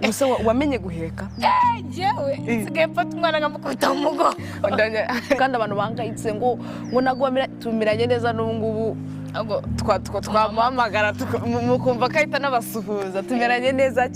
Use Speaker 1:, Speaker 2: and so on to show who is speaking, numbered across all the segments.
Speaker 1: Gusa wamenye guheka?
Speaker 2: Jewe sigaye mfata umwana nkamukubita mu mugongo.
Speaker 1: Kandi abantu bangayitse ngo nagomera tumiranye neza n'ubungubu ngo twamuhamagara mukumva kayita n'abasuhuza tumiranye neza.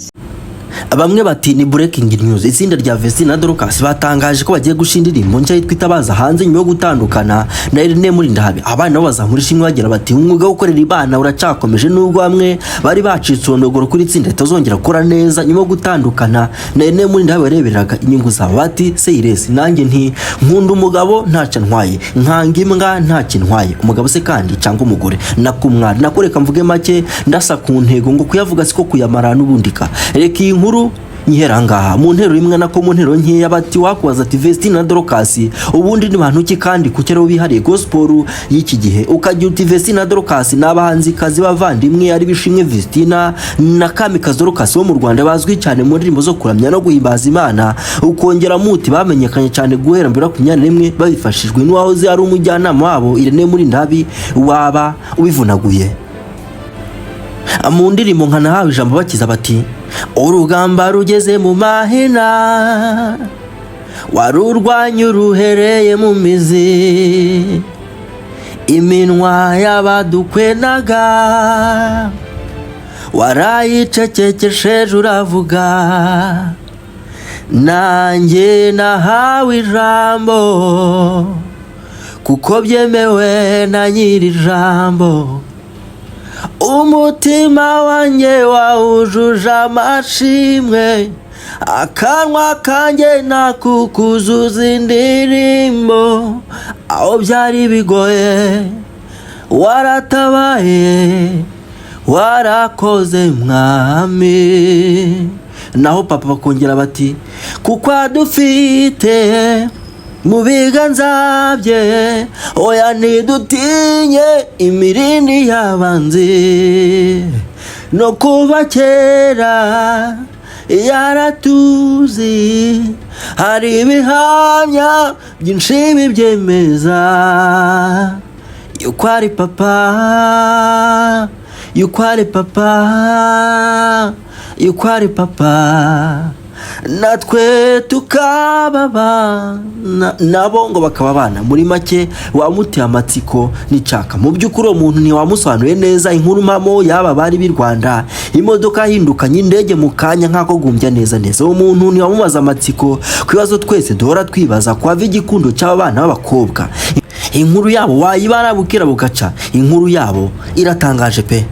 Speaker 3: Bamwe bati ni breaking news. Itsinda rya Vestina na Dorcas batangaje ko bagiye gushinga indirimbo nshya yitwa Itabaza hanze nyuma yo gutandukana na Irene muri Ndahabi. Abana nabo bazamurisha imwe bagira bati umwuga wo gukorera ibana uracakomeje nubwo bamwe bari bacitse ondogoro kuri itsinda ritazongera gukora neza nyuma yo gutandukana na Irene muri Ndahabi bareberaga inyungu zabo. Bati cerebrities nanjye nti nkunda umugabo ntaca ntwaye nkanga imbwa ntaca ntwaye umugabo se kandi cyangwa umugore nakumwari nakoreka mvuge make ndasa ku ntego ngo kuyavuga siko kuyamara n'ubundika. Reka iyi nkuru nyiherangaha mu ntero rimwe nako mu ntero nkeya bati wakubaza ati Vestina na Dorcas ubundi ni bantu ki kandi kukera bihariye gospel y'iki gihe ukagira uti Vestina na Dorcas n'abahanzi kazi bavandimwe ari bishimwe Vestina na kamikazi Dorcas wo mu Rwanda bazwi cyane mu ndirimbo zo kuramya no guhimbaza Imana ukongera muti bamenyekanye cyane guhera mbere ku 21 babifashijwe n'uwahoze ari umujyanama wabo Irene muri Ndahabi waba ubivunaguye. Mu ndirimbo nka nahawe ijambo bakiza bati urugamba rugeze mu mahina warurwanya uruhereye mu mizi iminwa y'abadukwenaga warayicecekesheje uravuga nanjye nahawe ijambo kuko byemewe na nyiri ijambo umutima wanjye wawujuje amashimwe akanwa kanjye nakukuzuza indirimbo aho byari bigoye waratabaye warakoze mwami. Naho papa bakongera bati kuko adufite mu biganza bye oya ntidutinye imirindi y'abanzi no kuva kera yaratuzi hari ibihamya byinshi bibyemeza yuko ari papa yuko ari papa yuko ari papa natwe tukababa nabo ngo bakababana. Muri make wamuteye amatsiko n'icaka mu by'ukuri umuntu ntiwamusobanuye neza inkuru mpamo yaba bari b'i Rwanda imodoka hindukanye indege mu kanya nk'ako gumbya neza umuntu ntiwamumaza amatsiko kwibazo twese duhora twibaza kwava igikundo cy'abana b'abakobwa. Inkuru yabo wayibara bukira bugaca inkuru yabo iratangaje pe.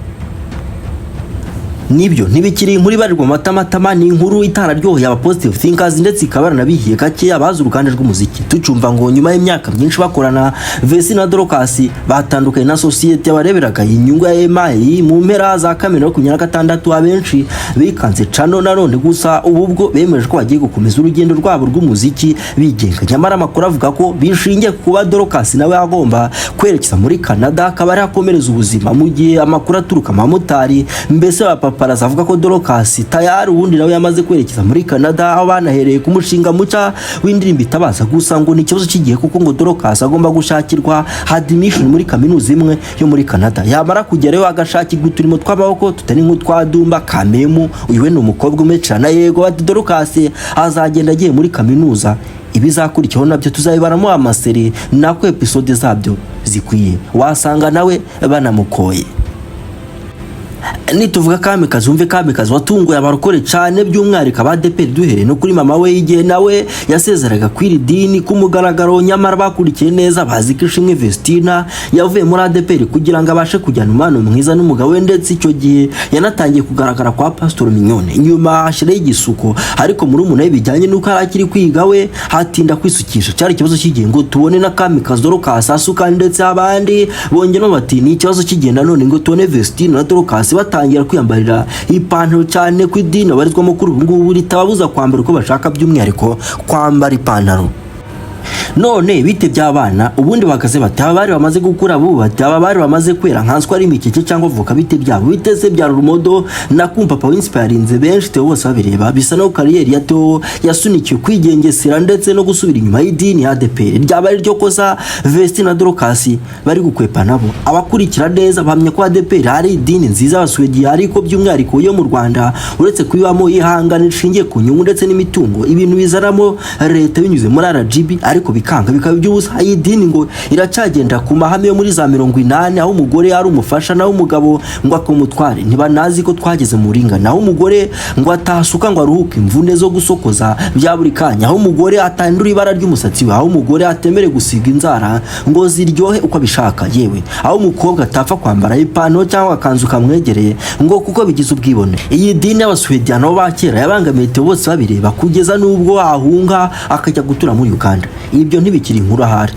Speaker 3: Nibyo ntibikiri inkuru barirwa matamatama ni inkuru itararyoheye aba positive thinkers ndetse ikabara nabihiye gake abazi uruganda rw'umuziki tucumva ngo nyuma y'imyaka myinshi bakorana Vestina na Dorcas batandukanye na societe bareberaga inyungu ya EMI mu mpera za kamena 2026 abenshi bikanze cano na none gusa ubwo bemeje ko bagiye gukomeza urugendo rwabo rw'umuziki bigenga. Nyamara amakuru avuga ko bishingiye kuba Dorcas nawe agomba kwerekeza muri Canada akaba yakomereza ubuzima mu gihe amakuru aturuka amamotari mbese paraza avuga ko Dorcas tayari ubundi nawe yamaze kwerekeza muri Canada aho banahereye ku mushinga muca w'indirimbo Itabaza gusa ngo ni ikibazo kigiye kuko ngo Dorcas agomba gushakirwa admission muri kaminuza imwe yo muri Canada yamara kugerayo agashakirwa uturimo tw'amaboko tutari nk'utwadumba kamemu uyu we ni umukobwa umecana yego ati Dorcas azagenda agiye muri kaminuza ibizakurikiyeho nabyo tuzabibaramo amaseri nako episode zabyo zikwiye wasanga nawe banamukoye. Nituvuga kamikazi umve kamikazi watunguye abarokore cyane by'umwarika ba DPR duhere no kuri mama we igihe nawe yasezeraga kwiri dini kumugaragaro nyamara bakurikiye neza bazikishimwe Vestina yavuye muri ADPR kugira ngo abashe kujyana umwana mwiza n'umugabo we ndetse icyo gihe yanatangiye kugaragara kwa Pastor Mignone nyuma ashire igisuko ariko muri umuntu bijyanye nuko arakiri kwiga we hatinda kwisukisha cyari ikibazo kigiye ngo tubone na kamikazi Dorcas asuka ndetse abandi bongera bati ni ikibazo kigenda none ngo tubone Vestina na Dorcas batangira kwiyambarira ipantaro cyane ku idini barizwamo kuri ubu ngubu ritababuza kwambara uko bashaka by'umwihariko kwambara ipantaro. none bite by'abana ubundi bakaze bati aba bari bamaze gukura bubati aba bari bamaze kwera nkanswa ari imikeke cyangwa vuka bite byabo biteze bya rumodo na kumpapa winspirinze benshi Theo bose babireba bisa no kariyeri ya Theo yasunikiye kwigengesera ndetse no gusubira inyuma y'idini ya ADPR ryaba ari ryo kosa Vestina na Dorcas bari gukwepa nabo abakurikira neza bahamya ko ADPR ari idini nziza basugiye ariko by'umwihariko yo mu Rwanda uretse kuyibamo ihangana ishingiye ku nyungu ndetse n'imitungo ibintu bizaramo leta binyuze muri RGB ariko bikanga bikaba by'ubusa iyi dini ngo iracagenda ku mahame yo muri za 80 aho umugore ari umufasha naho umugabo ngo akomutware ntibanazi ko twageze mu ringa naho umugore ngo atasuka ngo aruhuke imvune zo gusokoza bya buri kanya aho umugore atandura ibara ry'umusatsi we aho umugore atemere gusiga inzara ngo ziryohe uko bishaka yewe aho umukobwa atapfa kwambara ipantaro cyangwa akanzu kamwegereye ngo kuko bigize ubwibone iyi dini y'Abaswediya nabo bakera yabangamiye Theo bose babireba kugeza nubwo ahunga akajya gutura muri Uganda ibyo ntibikiri inkuru ahari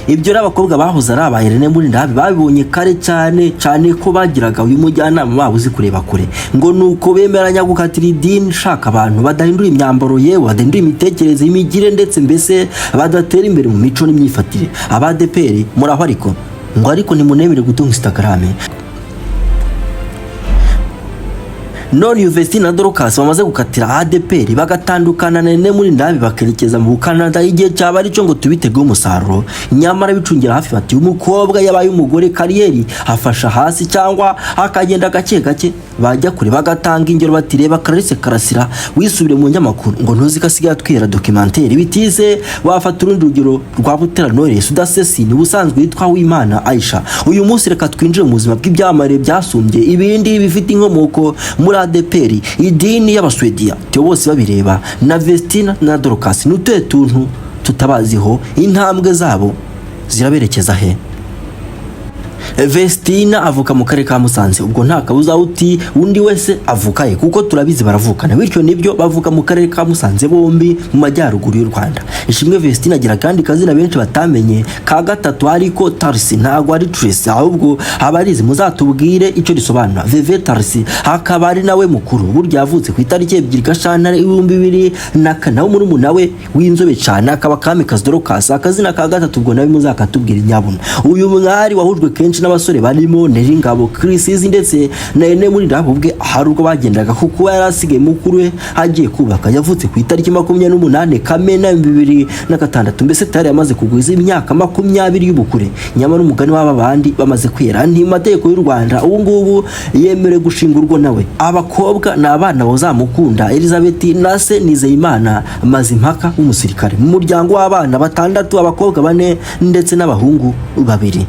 Speaker 3: ibyo n'abakobwa bahoze ari aba Irene muri ndabi babibonye kare cyane ko bagiraga uyu mujyanama wabo uzi kureba kure ngo nuko bemeranya gukatira idini shaka abantu badahindura imyambaro yewe badahindura imitekerereze y'imigire ndetse mbese badatera imbere mu mico n'imyifatire aba ADPR muraho ariko nimunemere gutunga Instagram none Vestina na Dorcas bamaze gukatira ADPR bagatandukana na Irene muri ndabi bakerekeza mu Canada igihe cyaba ari cyo ngo tubitege umusaruro nyamara bicungira hafi bati umukobwa yabaye umugore kariyeri afasha hasi cyangwa akagenda gake bajya kure bagatanga ingero batireba Clarisse Karasira wisubire mu nyamakuru ngo ntuzi kasigaye twera documentaire bitize wafata urundi rugero rwa Butera Knowless udasesini ubusanzwe yitwa Wimana Aisha uyu munsi reka twinjire mu buzima bw'ibyamare byasumbye ibindi bifite inkomoko muri ADPR idini y'Abaswediya Theo bose babireba na Vestina na Dorcas n'utuye tuntu tutabaziho intambwe zabo ziraberekeza he Vestina avuka mu karere ka Musanze ubwo nta kabuza uti undi wese avukaye kuko turabizi baravukana bityo nibyo bavuka mu karere ka Musanze bombi mu majyaruguru y'u Rwanda ishimwe Vestina agira kandi kazina benshi batamenye ka gatatu ariko Tarsi ntago ari Tracy ahubwo abarizi muzatubwire icyo risobanura Veve Tarsi akaba ari nawe mukuru burya yavutse ku itariki 2 Gashyantare 2004 naho muri munawe w'inzobe cyane akaba Kamikazi Dorcas akazina ka gatatu ubwo nawe muzakatubwira inyabuna uyu mwari wahujwe kenshi n'abasore barimo Neringabo Chris ndetse na Irene muri ndaho ubwe hari ubwo bagendaga kuko yarasigaye mukuru we hagiye kubaka yavutse ku itariki 28 Kamena 2006 mbese tari yamaze kugwiza imyaka 20 y'ubukure nyamara umugani w'aba bandi bamaze kwera nti mateko y'u Rwanda ubu ngubu yemere gushinga urwo nawe abakobwa n'abana bazamukunda Elizabeth Nase Nizeyimana Mazimpaka w'umusirikare mu muryango w'abana 6 abakobwa 4 ndetse n'abahungu 2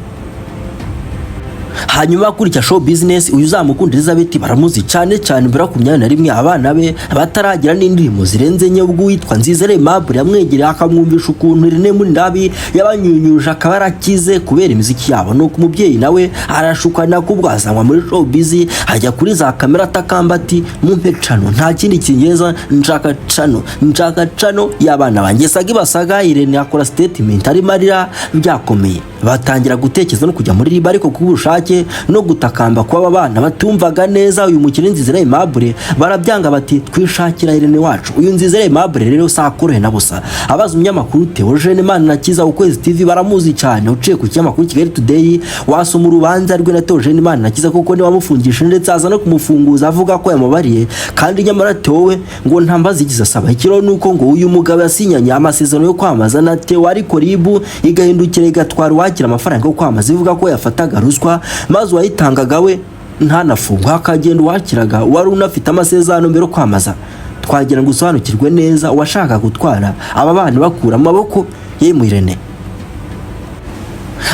Speaker 3: hanyuma kurya show business uyu zamukunda Elizabeth baramuzi cyane mbere ku 21 abana be bataragira n'indirimo zirenze nye ubwo witwa Nzizere Mabure yamwegereye akamwumvisha ukuntu Irene muri ndabi yabanyunyuje akabarakize kubera imiziki yabo no kumubyeyi nawe arashukana kubwazanwa muri show busy ajya kuri za kamera takambati mu mpecano nta kindi kingeza nshaka cano y'abana banjye sagi basaga Irene akora statement ari marira byakomeye batangira gutekereza no kujya muri riba ariko kubushake no gutakamba kwa bana batumvaga neza uyu mukire Nzizere Mabure barabyanga bati twishakira Irene wacu uyu Nzizere Mabure rero sakorohe na busa abaza umunyamakuru Theogene Manirakiza ukwezi TV baramuzi cyane uciye ku kinyamakuru Kigali Today wasoma urubanza rwe na Theogene Manirakiza kuko ni wamufungisha ndetse aza no kumufunguza avuga ko yamubariye kandi nyamara Theowe ngo ntambazi igize asaba ikiro nuko ngo uyu mugabo yasinyanye amasezerano yo kwamaza na Theo ariko ribu igahindukira igatwara wakira amafaranga yo kwamaza ivuga ko yafataga ruswa maze wayitangaga we ntanafungwa akagenda wakiraga wari unafite amasezerano mbere kwamaza twagira ngo usobanukirwe neza uwashaka gutwara aba bana bakura amaboko ye mu Irene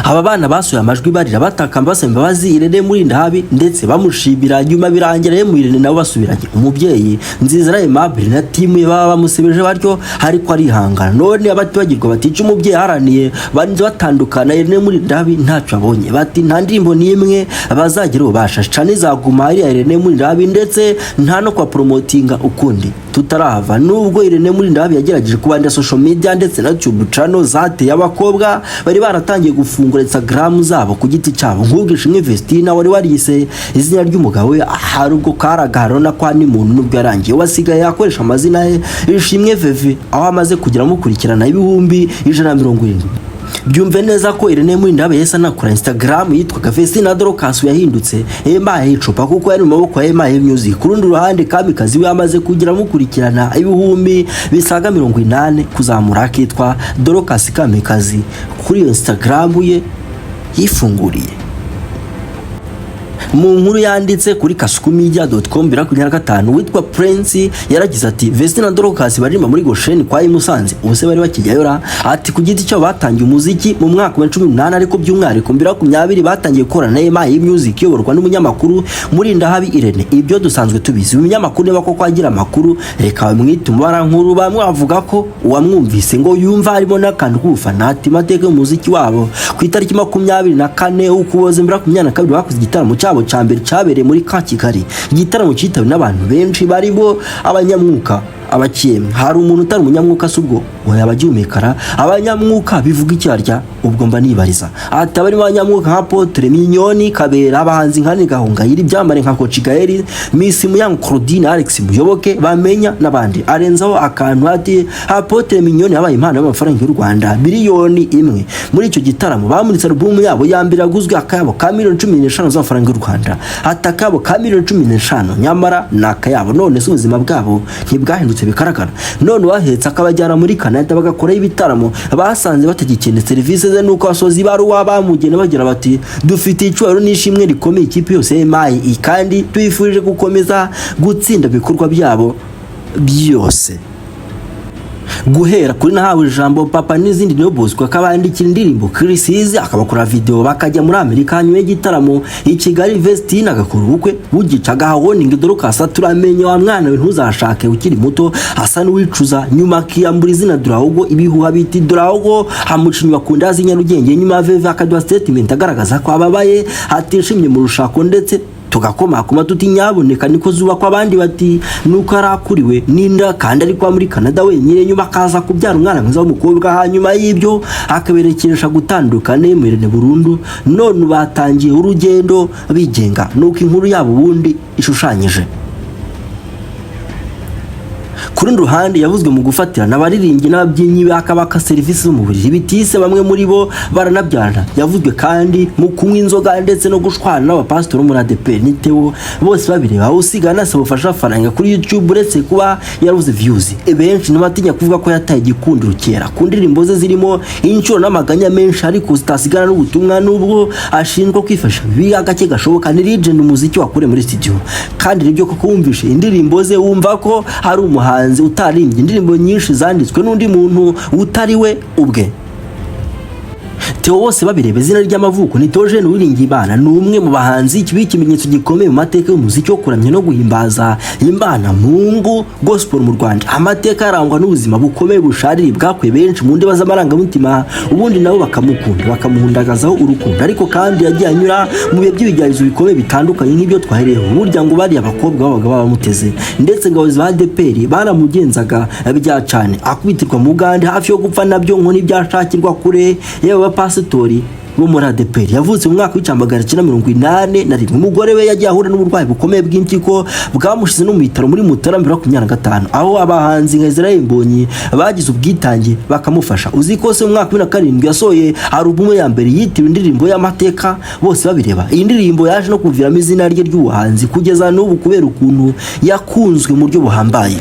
Speaker 3: aba bana basuye amajwi barira batakamba basaba imbabazi Irene muri ndahabi ndetse bamushibira nyuma birangira mu Irene nabo basubiranye umubyeyi Nzizere Mabure na timu baba bamusebeje baryo ariko ari hangana none abatibagirwa batice umubyeyi haraniye banze batandukana Irene muri ndahabi ntacyo abonye bati nta ndirimbo nimwe bazagira ubasha cyane zaguma ari Irene muri ndahabi ndetse nta no kwa promotinga ukundi tutarahava nubwo Irene muri ndahabi yagerageje kubanda social media ndetse na YouTube channel zateye abakobwa bari baratangiye gufungura bafungura Instagram zabo ku giti cyabo nk'ubwishimwe Vestina wari warise izina ry'umugabo we hari ubwo karagaro na kwa ni muntu nubwo yarangiye wasigaye akoresha amazina ye ishimwe Veve aho amaze kugira mukurikirana ibihumbi 170. Byumve neza ko Irene muri ndabe yesa nakora Instagram yitwa Vestina Dorcas yahindutse Emaye icupa kuko yari mu maboko ya Emaye Music. Kurundi ruhande Kamikazi we amaze kugira mukurikirana ibihumbi bisaga 80 kuzamura akitwa Dorcas Kamikazi kuri Instagram ye yifunguriye. Mu nkuru yanditse kuri kasukumedia.com 2025 witwa Prince yaragize ati Vestina Dorcas barimba muri Gosheni kwa Musanze ubuse bari bakijyayora ati ku giti cyo batangiye umuziki mu mwaka wa 2018 ariko by'umwihariko 2020 batangiye gukorana na Emaye Music yoborwa n'umunyamakuru muri ndahabi Irene. Ibyo dusanzwe tubizi umunyamakuru niba ko kwagira amakuru reka bamwite umubara nkuru bamwe bavuga ko uwamwumvise ngo yumva harimo n'akantu k'ufana ati mateka y'umuziki wabo ku itariki 24 ukuboze 2022 bakoze igitaramo cyabo cyambere cyabereye muri Kigali. Igitaramo cyitabwe n'abantu benshi barimo abanyamwuka abakiyemwe hari umuntu utari umunyamwuka subwo yabagihumekara abanyamwuka bivuga icyarya ubwo mba nibariza ati abari abanyamwuka nka Potre Minyoni Kabera abahanzi nka Gahunga yiri byamare nka Coach Gaël Miss Muyang Claudine Alex Muyoboke bamenya nabandi arenzaho akantu ati Potre Minyoni abaye impano y'amafaranga y'u Rwanda miliyoni 1 muri icyo gitaramo bamuritse album yabo yambere aguzwe akayabo ka miliyoni 15 z'amafaranga y'u Rwanda atakabo ka miliyoni 15 nyamara nakayabo none se ubuzima bwabo ntibwahindutse bikaragara none wahetse akabajyana muri Canada bagakora ibitaramo basanze batagikene service ze nuko asozi baruwa bamugene bagira bati dufite icwaro nishimwe rikomeye ikipe yose Emaye kandi tuyifurije gukomeza gutsinda bikorwa byabo byose. Guhera kuri nahawe ijambo papa n'izindi niyo Bosco akabandikira indirimbo Chrisize akabakora video bakajya muri Amerika nyuma y'igitaramo i Kigali Vestina agakora ubukwe bugicaga warning Dorcas turamenye wa mwana we ntuzashake ukiri muto asa n'uwicuza nyuma kiyambura izina Durahogo ibihuha biti Durahogo hamucinya bakunda zinyarugenge nyuma Veve akadwa statement agaragaza ko ababaye atishimye mu rushako ndetse tugakoma kuma tuti nyaboneka niko zuba kwa abandi bati nuko arakuriwe ninda kandi ari kwa muri Canada wenyine nyuma kaza kubyara umwana mwiza w'umukobwa hanyuma y'ibyo akaberekeresha gutandukana Irene burundu none batangiye urugendo bigenga nuko inkuru yabo bundi ishushanyije. Kurundi ruhande yavuzwe mu gufatirana abariringi n'ababyinnyi bakabaka service zo mu buriri bitise bamwe muri bo baranabyarana yavuzwe kandi mu kunywa inzoga ndetse no gushwana n'abapastor muri ADP nitewo bose babireba usigana se bufasha faranga kuri YouTube uretse kuba yaruze views benshi n'abatinya kuvuga ko yataye igikundiro kera ku ndirimbo ze zirimo inshuro n'amaganya menshi ariko zitasigana n'ubutumwa n'ubwo ashinzwe kwifasha biga gake gashoboka ni legend umuziki wakure muri studio kandi nibyo koko wumvishe indirimbo ze wumva ko hari umuhanzi utarimbye indirimbo nyinshi zanditswe n'undi muntu utari we ubwe. Theo Bosebabireba izina ry'amavuko ni Theogene Uwiringiyimana n'umwe mu bahanzi kibikimenyetso gikomeye mu mateka y'umuziki wo kuramya no guhimbaza Imana Mungu gospel mu Rwanda. Amateka arangwa n'ubuzima bukomeye bushariri bwakwe benshi mu ndiba z'amarangamutima ubundi nabo bakamukunda bakamuhundagazaho urukundo ariko kandi yagiye anyura mu bihe by'ibigeragezo bikomeye bitandukanye nk'ibyo twahereyeho burya ngo bari abakobwa babaga babamuteze ndetse ngo za ADPR baramugenzaga bijya cyane akubitirwa mu Uganda hafi yo gupfa nabyo ngo n'ibyashakirwa kure yewe pasitori bo muri ADPR yavutse mu mwaka w'icambagara 1981 umugore we yagiye ahura n'uburwayi bukomeye bw'impyiko bwamushize no mu bitaro muri Mutarama 2025 aho abahanzi nka Israel Mbonyi bagize ubwitange bakamufasha uziko se mu mwaka wa 2007 yasohoye album ya mbere yitiriwe indirimbo y'amateka Bosebabireba. Iyi ndirimbo yaje no kuviramo izina rye ry'ubuhanzi kugeza n'ubu kubera ukuntu yakunzwe mu buryo buhambaye.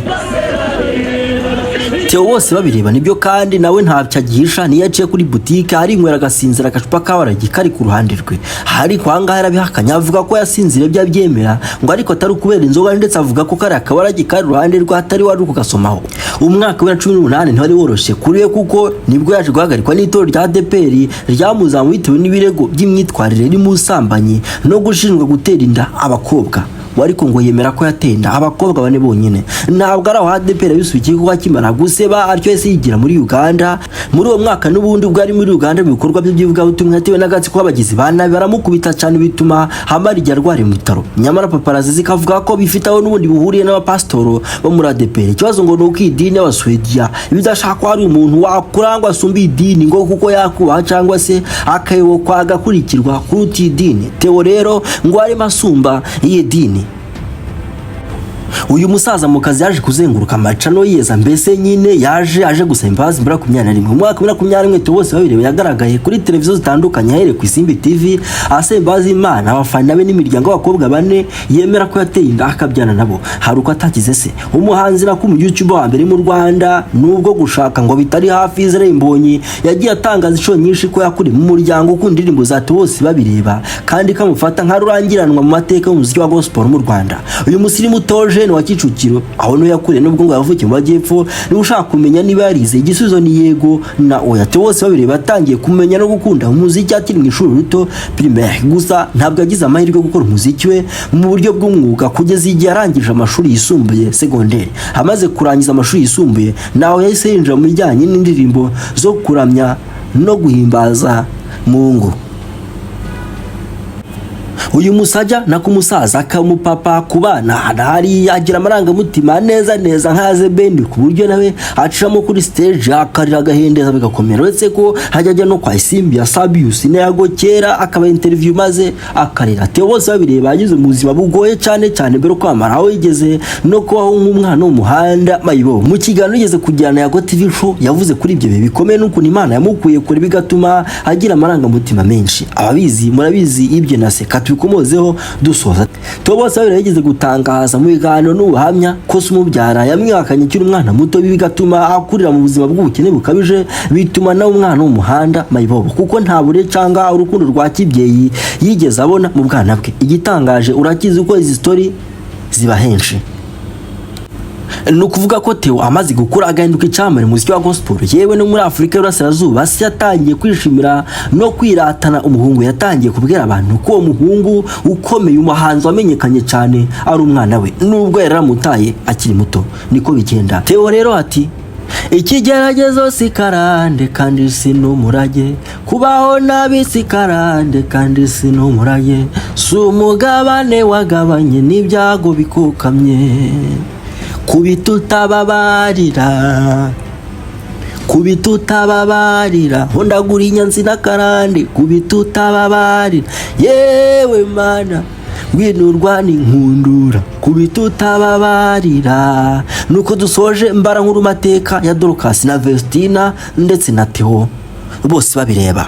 Speaker 3: Theo Bosebabireba nibyo kandi nawe ntacyo agisha niyaciye kuri boutique ari inywera agasinzira agacupa kawaragi kari ku ruhande rwe hari kwanga yarabihakanya avuga ko yasinzire byabyemera ngo ariko atari kubera inzoga ndetse avuga ko kari akawaragi kari ruhande rwe atari wari kugasomaho. Umwaka wa 2018 ntari woroshe kuri we kuko nibwo yaje guhagarikwa n'itorero rya ADPR ryamuzamu bitewe n'ibirego by'imyitwarire iri mu sambanyi no gushinjwa gutera inda abakobwa ariko ngo yemera ko yatenda abakobwa bane bonyine. Ntabwo ari aho ADPR bisubikiye ko akimara guseba atyo yese yigira muri Uganda. Muri uwo mwaka n'ubundi bwari muri Uganda ibikorwa by'ivugabutumwa yatewe n'agatsiko k'abagizi ba nabi baramukubita cyane bituma hamara igihe arwara mu bitaro. Nyamara paparazi zikavuga ko bifitaho n'ubundi buhuriye n'abapastoro bo muri ADPR. Ikibazo ngo nuko idini y'Abaswediya bidashaka ari umuntu wakurangwa asumba idini ngo kuko yakubaha cyangwa se akayobokwa agakurikirwa kuruta idini. Theo rero ngo ari masumba iyi dini. Uyu musaza mu kazi yaje kuzenguruka amacano yeza, mbese nyine aje gusaba imbabazi mbere 2021. Mu mwaka 2021 bose babireba yagaragaye kuri televiziyo zitandukanye ahere ku Isimbi TV asaba imbabazi Imana abafana be n'imiryango y'abakobwa bane yemera ko yateye inda akabyana nabo. Hari uko atagize se umuhanzi na ku YouTube wa mbere mu Rwanda nubwo gushaka ngo bitari hafi Israel Mbonyi yagiye atangaza inshuro nyinshi ko yakuri mu muryango ukunda indirimbo za bose babireba kandi kamufata nka rurangiranwa mu mateka y'umuziki wa gospel mu Rwanda. Uyu musirimu toje wa Kicukiro aho no yakuriye nubwo ngo yavukiye mu Majyepfo ni ushaka kumenya niba yarize. Igisubizo ni yego na oya. Bose babireba batangiye kumenya no gukunda umuziki akiri mu ishuri rito primaire, gusa ntabwo yagize amahirwe yo gukora umuziki we mu buryo bw'umwuga kugeza igihe arangije amashuri yisumbuye secondaire. Amaze kurangiza amashuri yisumbuye naho yahise yinjira mu bijyanye n'indirimbo zo kuramya no guhimbaza Mungu. Uyu musajja na kumusaza kamupapa kubana hari agira amarangamutima neza nkaze bendi ku buryo nawe acamo kuri stage akarira agahinda bigakomera. Uretse ko hajya no kwa Isimbi ya Sabius ne yagokera akaba interview maze akarira. Bose babireba yagize muzima bugoye cyane mbere ko amara aho yigeze no kubaho nk'umwana w'umuhanda mayibo. Mu kiganiro yigeze kujyana ya TV show yavuze kuri ibyo bikomeye n'uko Imana yamukuye kure bigatuma agira amarangamutima menshi. Ababizi murabizi ibyo naseka komozeho dusoza. Bose babiri yigeze gutangaza mu biganiro n'ubuhamya ko se umubyara yamwihakanye kiri umwana muto bigatuma akurira mu buzima bw'ubukene bukabije bituma nawe umwana w'umuhanda mayibobo kuko nta bure cyangwa urukundo rwa kibyeyi yigeze abona mu bwana bwe. Igitangaje urakizi uko izi story ziba henshi. Nukuvuga ko Theo amaze gukura agahinduka icyamare mu muziki wa gospel yewe no muri Afrika y'Uburasirazuba se yatangiye kwishimira no kwiratana umuhungu. Yatangiye kubwira abantu ko umuhungu ukomeye umuhanzi wamenyekanye cyane ari umwana we nubwo yaramutaye akiri muto. Niko bigenda. Theo rero ati ikigeragezo sikarande kandi sinumurage kubaho nabi sikarande kandi sinumurage sumugabane wagabanye n'ibyago bikukamye kubitutababarira hondagura inyanzi n'akarande kubitutababarira yewe mana ngwinurwa n'inkundura kubitutababarira. Nuko dusoje mbara nkuru mateka ya Dorcas na Vestina ndetse na Theo bose babireba.